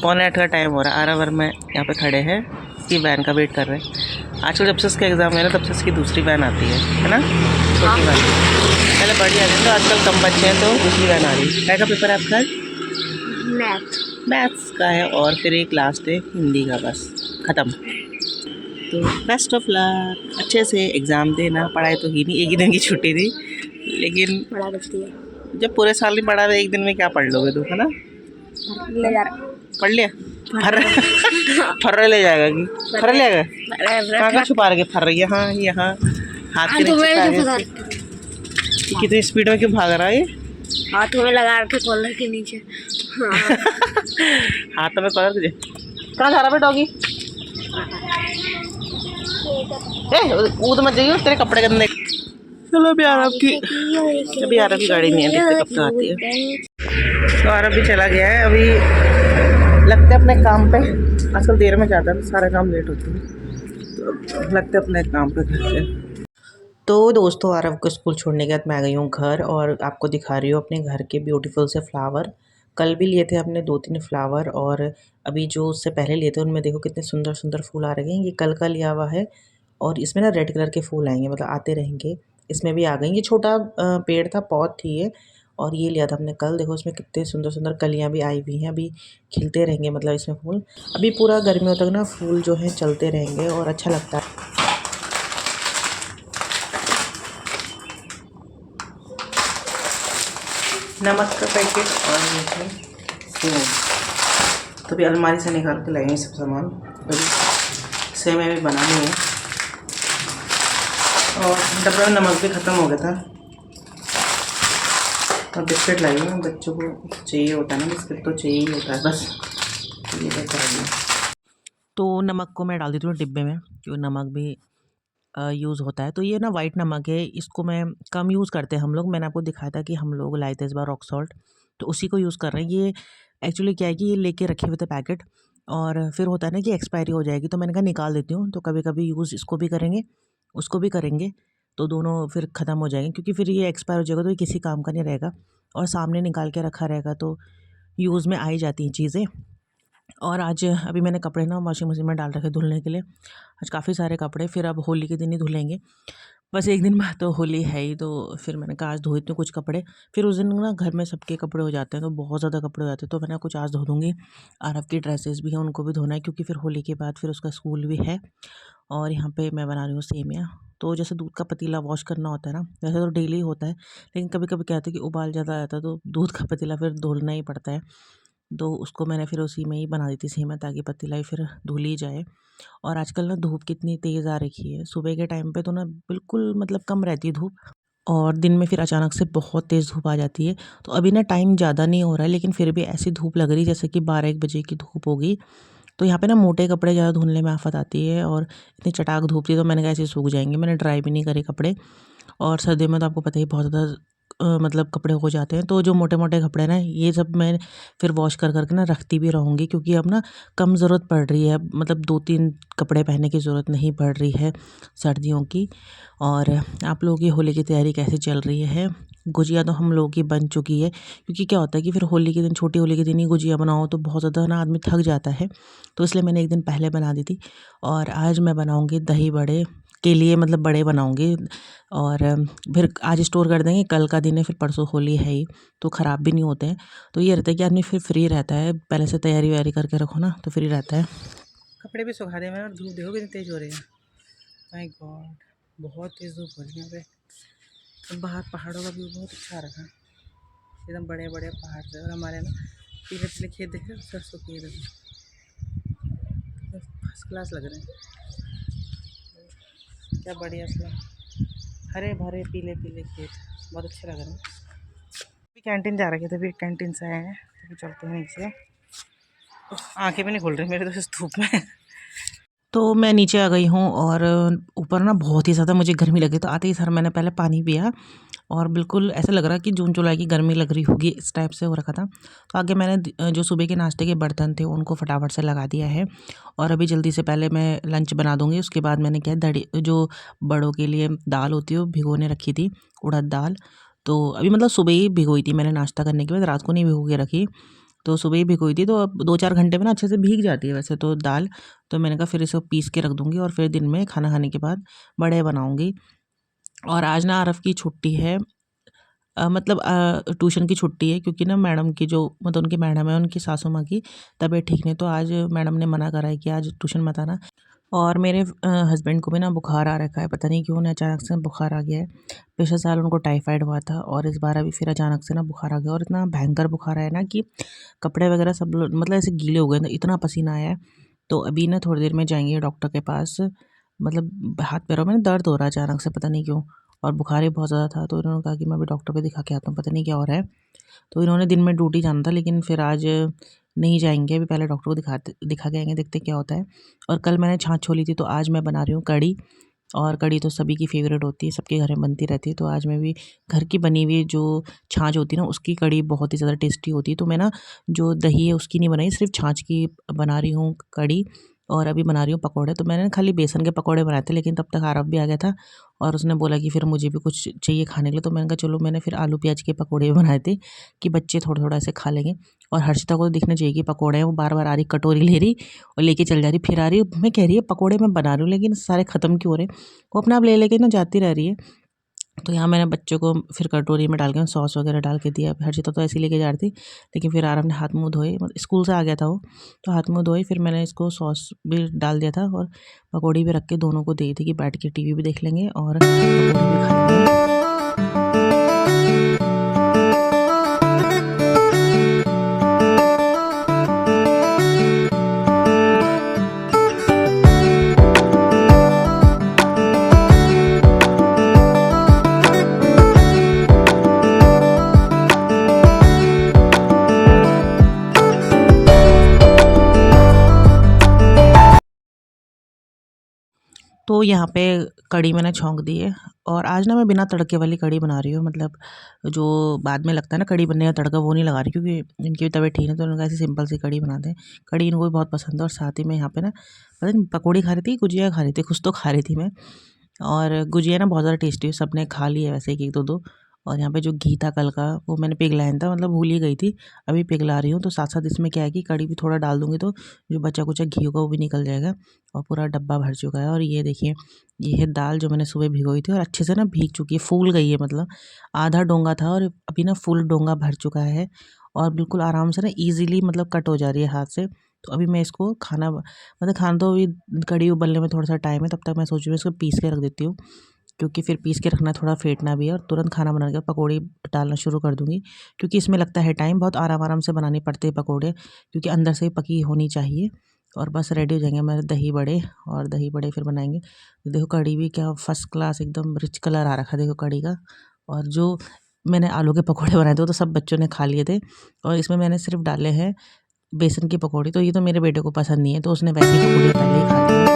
7:45 का टाइम हो रहा है। आरावर में यहाँ पे खड़े हैं, इसकी वैन का वेट कर रहे हैं। आजकल जब से इसका एग्ज़ाम है ना तब से इसकी दूसरी वैन आती है ना, छोटी वैन। पहले बड़ी आती थी, तो आजकल कम बच्चे हैं तो दूसरी वैन आ रही है। क्या का पेपर है आपका? मैथ्स का है, और फिर एक लास्ट है हिंदी का, बस ख़त्म। तो बेस्ट ऑफ लक, अच्छे से एग्ज़ाम देना। पढ़ाई तो ही नहीं, एक ही दिन की छुट्टी थी, लेकिन पढ़ा बचती है। जब पूरे साल नहीं पढ़ा तो एक दिन में क्या पढ़ लोगे तुम, है ना? पढ़ लिया फर्रे ले जाएगा कि फर्रे ले जाएगा? कहाँ छुपा रखे फर्रे? यहाँ यहाँ हाथ के नीचे। कितनी स्पीड में क्यों भाग रहा है ये? हाथों में लगा रखे कॉलर के नीचे। हाथों में कॉलर तुझे कहाँ जा रहा है डॉगी? कूद मत जाइए, तेरे कपड़े गंदे। चलो अभी आरब की गाड़ी नहीं है, देखते कब तक आती है। तो आरब भी चला गया है, अभी लगते अपने काम पे। आजकल देर में जाता है तो सारे काम लेट होते हैं, तो लगते अपने काम पे घर पे। तो दोस्तों आरव को स्कूल छोड़ने के बाद मैं आ गई हूँ घर, और आपको दिखा रही हूँ अपने घर के ब्यूटीफुल से फ्लावर। कल भी लिए थे हमने 2-3 फ्लावर, और अभी जो उससे पहले लिए थे उनमें देखो कितने सुंदर सुंदर फूल आ रहे हैं। ये कल का लिया हुआ है, और इसमें ना रेड कलर के फूल आएंगे, मतलब आते रहेंगे। इसमें भी आ गई, ये छोटा पेड़ था, पौध थी ये, और ये लिया था हमने कल। देखो इसमें कितने सुंदर सुंदर कलियाँ भी आई हुई हैं, अभी खिलते रहेंगे मतलब इसमें फूल। अभी पूरा गर्मियों तक ना फूल जो हैं चलते रहेंगे और अच्छा लगता है। नमक का पैकेट और ये है सेम। तो भी अलमारी से निकाल के लाएंगे सब सामान। अभी सेम भी बनानी है, और डब्बा में नमक भी ख़त्म हो गया था। और बिस्किट लाई हूँ, बच्चों को चाहिए होता है ना, बिस्किट तो चाहिए ही होता है बस। ये लेकर तो नमक को मैं डाल देती हूँ डिब्बे में, क्योंकि नमक भी यूज़ होता है। तो ये ना वाइट नमक है, इसको मैं कम यूज़ करते हैं हम लोग। मैंने आपको दिखाया था कि हम लोग लाए थे इस बार रॉक सॉल्ट, तो उसी को यूज़ कर रहे हैं। ये एक्चुअली क्या है कि ये लेके रखे हुए थे पैकेट, और फिर होता है ना कि एक्सपायरी हो जाएगी, तो मैंने कहा निकाल देती हूँ। तो कभी कभी यूज़ इसको भी करेंगे, उसको भी करेंगे, तो दोनों फिर ख़त्म हो जाएंगे। क्योंकि फिर ये एक्सपायर हो जाएगा तो ये किसी काम का नहीं रहेगा, और सामने निकाल के रखा रहेगा तो यूज़ में आ ही जाती हैं चीज़ें। और आज अभी मैंने कपड़े ना वॉशिंग मशीन में डाल रखे धुलने के लिए। आज काफ़ी सारे कपड़े, फिर अब होली के दिन ही धुलेंगे, बस एक दिन बाद तो होली है ही। तो फिर मैंने कहा आज धो देती हूँ कुछ कपड़े, फिर उस दिन ना घर में सबके कपड़े हो जाते हैं, तो बहुत ज़्यादा कपड़े हो जाते हैं, तो मैंने कुछ आज धो दूँगी। आरव की ड्रेसेस भी हैं, उनको भी धोना है, क्योंकि फिर होली के बाद फिर उसका स्कूल भी है। और यहाँ पे मैं बना रही हूँ सेमिया। तो जैसे दूध का पतीला वॉश करना होता है ना, वैसे तो डेली होता है, लेकिन कभी कभी क्या होता है कि उबाल ज़्यादा आता है, तो दूध का पतीला फिर धुलना ही पड़ता है। तो उसको मैंने फिर उसी में ही बना दी थी सेमिया, ताकि पतीला ही फिर धुल ही जाए। और आजकल ना धूप कितनी तेज़ आ रखी है, सुबह के टाइम पे तो ना बिल्कुल मतलब कम रहती है धूप, और दिन में फिर अचानक से बहुत तेज़ धूप आ जाती है। तो अभी ना टाइम ज़्यादा नहीं हो रहा है, लेकिन फिर भी ऐसी धूप लग रही है जैसे कि 12-1 बजे की धूप होगी। तो यहाँ पे ना मोटे कपड़े ज़्यादा धुलने में आफत आती है, और इतनी चटाक धूप थी तो मैंने कहा ऐसे सूख जाएंगे। मैंने ड्राई भी नहीं करे कपड़े, और सर्दियों में तो आपको पता ही बहुत ज़्यादा मतलब कपड़े हो जाते हैं। तो जो मोटे मोटे कपड़े हैं ना, ये सब मैं फिर वॉश कर करके ना रखती भी रहूँगी, क्योंकि अब ना कम ज़रूरत पड़ रही है, मतलब 2-3 कपड़े पहनने की ज़रूरत नहीं पड़ रही है सर्दियों की। और आप लोगों की होली की तैयारी कैसे चल रही है? गुजिया तो हम लोगों की बन चुकी है, क्योंकि क्या होता है कि फिर होली के दिन, छोटी होली के दिन ही गुजिया बनाओ तो बहुत ज़्यादा ना आदमी थक जाता है, तो इसलिए मैंने एक दिन पहले बना दी थी। और आज मैं बनाऊँगी दही बड़े के लिए, मतलब बड़े बनाऊँगी, और फिर आज स्टोर कर देंगे, कल का दिन है, फिर परसों होली है ही, तो ख़राब भी नहीं होते हैं। तो ये रहता है कि आदमी फिर फ्री रहता है, पहले से तैयारी वैयारी करके रखो ना, तो फ्री रहता है। कपड़े भी सुखा दे मैंने, और धूप देखो कितनी तेज़ हो रही है। माय गॉड, बहुत तेज़ धूप हो रही है यहाँ पे। बाहर पहाड़ों का व्यू बहुत अच्छा रखा है, एकदम बड़े बड़े पहाड़ से, और हमारे ना पीले पीले खेत देख रहे हो, सरसों के फर्स्ट क्लास लग रहे हैं, क्या बढ़िया सा हरे भरे पीले पीले खेत, बहुत अच्छे लग रहे हैं। अभी कैंटीन जा रखे थे, अभी कैंटीन से आए हैं, तो चलते हैं नीचे। आंखें भी नहीं खुल रही मेरे तो इस धूप में। तो मैं नीचे आ गई हूँ, और ऊपर ना बहुत ही ज़्यादा मुझे गर्मी लगी, तो आते ही सर मैंने पहले पानी पिया, और बिल्कुल ऐसा लग रहा कि जून जुलाई की गर्मी लग रही होगी, इस टाइप से हो रखा था। तो आगे मैंने जो सुबह के नाश्ते के बर्तन थे उनको फटाफट से लगा दिया है, और अभी जल्दी से पहले मैं लंच बना दूँगी। उसके बाद मैंने क्या दड़ी जो बड़ों के लिए दाल होती है वो भिगोने रखी थी, उड़द दाल। तो अभी मतलब सुबह ही भिगोई थी मैंने नाश्ता करने के बाद, रात को नहीं भिगो के रखी। तो सुबह ही भिगोई थी, तो अब 2-4 घंटे में ना अच्छे से भीग जाती है वैसे तो दाल। तो मैंने कहा फिर इसे पीस के रख दूँगी और फिर दिन में खाना खाने के बाद बड़े बनाऊँगी। और आज ना आरव की छुट्टी है, मतलब ट्यूशन की छुट्टी है, क्योंकि ना मैडम की जो मतलब उनकी मैडम है, उनकी सासू माँ की तबीयत ठीक नहीं, तो आज मैडम ने मना करा है कि आज ट्यूशन मत आना। और मेरे हस्बैंड को भी ना बुखार आ रखा है, पता नहीं क्यों उन्हें अचानक से बुखार आ गया है। पिछले साल उनको टाइफाइड हुआ था और इस बार अभी फिर अचानक से ना बुखार आ गया, और इतना भयंकर बुखार आया ना कि कपड़े वगैरह सब मतलब ऐसे गीले हो गए, इतना पसीना आया है। तो अभी ना थोड़ी देर में जाएंगे डॉक्टर के पास, मतलब हाथ पैरों में ना दर्द हो रहा है अचानक से, पता नहीं क्यों, और बुखार भी बहुत ज़्यादा था। तो इन्होंने कहा कि मैं अभी डॉक्टर पे दिखा के आता हूँ, पता नहीं क्या हो रहा है। तो इन्होंने दिन में ड्यूटी जाना था, लेकिन फिर आज नहीं जाएंगे, अभी पहले डॉक्टर को दिखा के आएंगे, देखते क्या होता है। और कल मैंने छाछ छोली थी, तो आज मैं बना रही हूँ कढ़ी। और कढ़ी तो सभी की फेवरेट होती है, सबके घर में बनती रहती है, तो आज मैं भी घर की बनी हुई जो छाछ होती है ना, उसकी कढ़ी बहुत ही ज़्यादा टेस्टी होती है। तो मैं ना जो दही है उसकी नहीं बनाई, सिर्फ छाछ की बना रही हूँ कढ़ी। और अभी बना रही हूँ पकौड़े। तो मैंने ना खाली बेसन के पकौड़े बनाए थे, लेकिन तब तक आरव भी आ गया था और उसने बोला कि फिर मुझे भी कुछ चाहिए खाने के लिए। तो मैंने कहा चलो, मैंने फिर आलू प्याज के पकौड़े भी बनाए थे कि बच्चे थोड़ा थोड़ा ऐसे खा लेंगे। और हर्षिता को तो दिखना चाहिए कि पकौड़े हैं, वो बार बार आ रही, कटोरी ले रही और लेके चल जा रही, फिर आ रही। मैं कह रही है पकौड़े मैं बना रही हूँ, लेकिन सारे ख़त्म क्यों हो रहे हैं। वो अपना आप ले लेके ना जाती रह रही है। तो यहाँ मैंने बच्चों को फिर कटोरी में डाल के सॉस वगैरह डाल के दिया। हर्षिता तो ऐसे ही लेके जा रही थी, लेकिन फिर आराम ने हाथ मुँह धोए, मतलब स्कूल से आ गया था वो, तो हाथ मुँह धोए, फिर मैंने इसको सॉस भी डाल दिया था और पकौड़ी भी रख के दोनों को दी थी कि बैठ के टीवी भी देख लेंगे और पकौड़ी भी खा लेंगे। तो यहाँ पे कढ़ी मैंने छौंक दी है। और आज ना मैं बिना तड़के वाली कढ़ी बना रही हूँ, मतलब जो बाद में लगता है ना कढ़ी बनने का तड़का, वो नहीं लगा रही, क्योंकि इनकी भी तबीयत ठीक है, तो उन्होंने कहा ऐसी सिंपल सी कढ़ी बनाते हैं। कढ़ी इनको भी बहुत पसंद है। और साथ ही में यहाँ पे ना पता नहीं पकौड़ी खा रही थी, गुजिया खा रही थी, कुछ तो खा रही थी मैं। और गुजिया ना बहुत ज़्यादा टेस्टी है, सबने खा ली है वैसे एक एक दो दो। और यहाँ पे जो घी था कल का, वो मैंने पिघलाया था, मतलब भूल ही गई थी, अभी पिघला रही हूँ। तो साथ साथ इसमें क्या है कि कड़ी भी थोड़ा डाल दूँगी, तो जो बचा कुचा घी होगा वो भी निकल जाएगा। और पूरा डब्बा भर चुका है। और ये देखिए, ये है दाल जो मैंने सुबह भिगोई थी और अच्छे से ना भीग चुकी है, फूल गई है, मतलब आधा डोंगा था और अभी ना फुल डोंगा भर चुका है। और बिल्कुल आराम से ना ईज़िली मतलब कट हो जा रही है हाथ से। तो अभी मैं इसको खाना, मतलब खाना तो अभी कढ़ी उबलने में थोड़ा सा टाइम है, तब तक मैं सोच रही हूँ इसको पीस के रख देती हूँ, क्योंकि फिर पीस के रखना, थोड़ा फेंटना भी है। और तुरंत खाना बनाने के बाद पकौड़ी डालना शुरू कर दूँगी, क्योंकि इसमें लगता है टाइम, बहुत आराम आराम से बनानी पड़ते हैं पकौड़े, क्योंकि अंदर से ही पकी होनी चाहिए। और बस रेडी हो जाएंगे हमारे दही बड़े, और दही बड़े फिर बनाएंगे। तो देखो कढ़ी भी क्या फर्स्ट क्लास एकदम रिच कलर आ रखा है, देखो कढ़ी का। और जो मैंने आलू के पकौड़े बनाए थे वो तो सब बच्चों ने खा लिए थे, और इसमें मैंने सिर्फ डाले हैं बेसन की पकौड़ी। तो ये तो मेरे बेटे को पसंद नहीं है, तो उसने वैसी पकौड़ी पहले ही खा ली है।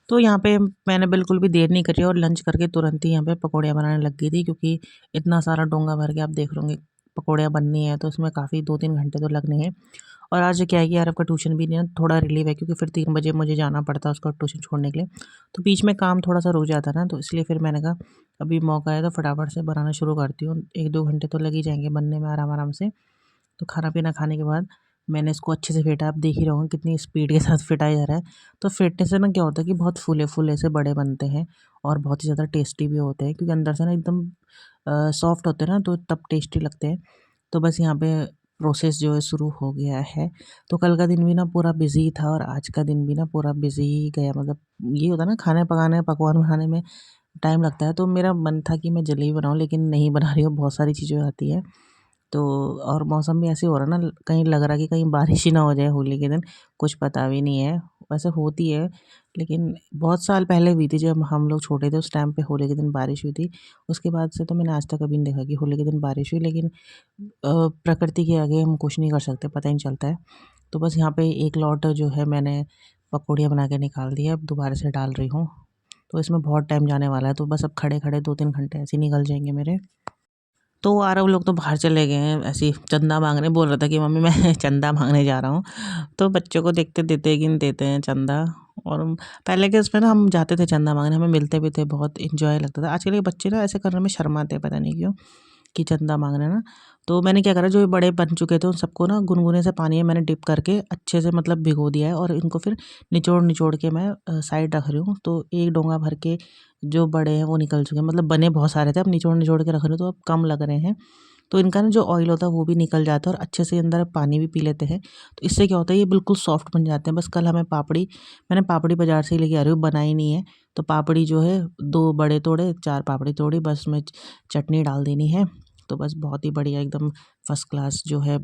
तो यहाँ पे मैंने बिल्कुल भी देर नहीं करी और लंच करके तुरंत ही यहाँ पे पकौड़ियाँ बनाने लग गई थी, क्योंकि इतना सारा डोंगा भर के आप देख लोगे पकौड़ियाँ बननी है, तो उसमें काफ़ी 2-3 घंटे तो लगने हैं। और आज क्या है कि यार आपका ट्यूशन भी नहीं है, थोड़ा रिलीव है, क्योंकि फिर 3 बजे मुझे जाना पड़ता है उसका ट्यूशन छोड़ने के लिए। तो बीच में काम थोड़ा सा रुक जाता है ना, तो इसलिए फिर मैंने कहा अभी मौका है तो फटाफट से बनाना शुरू करती हूँ। 1-2 घंटे तो लग ही जाएंगे बनने में आराम आराम से। तो खाना पीना खाने के बाद मैंने इसको अच्छे से फेंटा, आप देख ही रहे होंगे कितनी स्पीड के साथ फेंटा जा रहा है। तो फेंटने से ना क्या होता है कि बहुत फूले फूले से बड़े बनते हैं, और बहुत ही ज़्यादा टेस्टी भी होते हैं, क्योंकि अंदर से ना एकदम सॉफ्ट होते हैं ना, तो तब टेस्टी लगते हैं। तो बस यहाँ पे प्रोसेस जो है शुरू हो गया है। तो कल का दिन भी ना पूरा बिजी था, और आज का दिन भी ना पूरा बिजी ही गया, मतलब ये होता है ना खाने पकाने पकवान बनाने में टाइम लगता है। तो मेरा मन था कि मैं जलेबी बनाऊँ, लेकिन नहीं बना रही हूँ, बहुत सारी चीज़ें आती हैं। तो और मौसम भी ऐसे हो रहा है ना, कहीं लग रहा है कि कहीं बारिश ही ना हो जाए होली के दिन, कुछ पता भी नहीं है। वैसे होती है, लेकिन बहुत साल पहले हुई थी जब हम लोग छोटे थे, उस टाइम पे होली के दिन बारिश हुई थी। उसके बाद से तो मैंने आज तक कभी नहीं देखा कि होली के दिन बारिश हुई, लेकिन प्रकृति के आगे हम कुछ नहीं कर सकते, पता ही नहीं चलता है। तो बस यहाँ पे एक लॉट जो है मैंने पकौड़ियाँ बना के निकाल दी है, अब दोबारा से डाल रही हूँ। तो इसमें बहुत टाइम जाने वाला है, तो बस अब खड़े-खड़े 2-3 घंटे ऐसे ही निकल जाएंगे मेरे। तो आरव लोग तो बाहर चले गए हैं ऐसे ही चंदा मांगने, बोल रहा था कि मम्मी मैं चंदा मांगने जा रहा हूँ। तो बच्चों को देखते देते कि नहीं देते हैं चंदा। और पहले के इसमें ना हम जाते थे चंदा मांगने, हमें मिलते भी थे, बहुत इंजॉय लगता था। आजकल के बच्चे ना ऐसे करने में शर्माते हैं, पता नहीं क्यों, कि चंदा मांगना ना। तो मैंने क्या करा, जो बड़े बन चुके थे उन सबको ना गुनगुने से पानी में मैंने डिप करके अच्छे से मतलब भिगो दिया है, और इनको फिर निचोड़ निचोड़ के मैं साइड रख रही हूँ। तो एक डोंगा भर के जो बड़े हैं वो निकल चुके हैं, मतलब बने बहुत सारे थे, अब निचोड़ निचोड़ के रख रही हूँ तो अब कम लग रहे हैं। तो इनका ना जो ऑयल होता है वो भी निकल जाता है और अच्छे से अंदर पानी भी पी लेते हैं। तो इससे क्या होता है, ये बिल्कुल सॉफ्ट बन जाते हैं। बस कल हमें पापड़ी, मैंने पापड़ी बाज़ार से ही लेके आ रही हूँ, बनाई नहीं है। तो पापड़ी जो है 2 बड़े तोड़े, 4 पापड़ी तोड़ी, बस में चटनी डाल देनी है। तो बस बहुत ही बढ़िया एकदम फर्स्ट क्लास जो है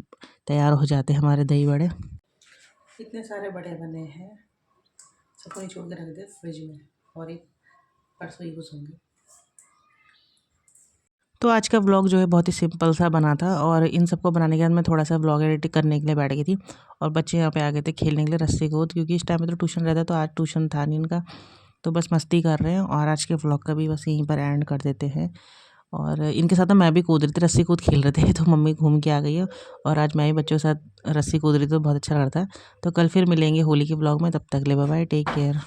तैयार हो जाते हैं हमारे दही बड़े। इतने सारे बड़े बने हैं, सबको निचोड़ के रख दे फ्रिज में, और एक परसों यूज़ होंगे। तो आज का व्लॉग जो है बहुत ही सिंपल सा बना था, और इन सबको बनाने के बाद मैं थोड़ा सा व्लॉग एडिट करने के लिए बैठ गई थी, और बच्चे यहाँ पे आ गए थे खेलने के लिए रस्सी कूद, क्योंकि इस टाइम पे तो ट्यूशन रहता है, तो आज ट्यूशन था नहीं इनका। तो बस मस्ती कर रहे हैं, और आज के व्लॉग का भी बस यहीं पर एंड कर देते हैं। और इनके साथ ना मैं भी कूद रही थी, रस्सी कूद खेल रहे थे, तो मम्मी घूम के आ गई है, और आज मैं भी बच्चों के साथ रस्सी कूद रही थी, तो बहुत अच्छा लग रहा था। तो कल फिर मिलेंगे होली के व्लॉग में, तब तक ले बाय बाय, टेक केयर।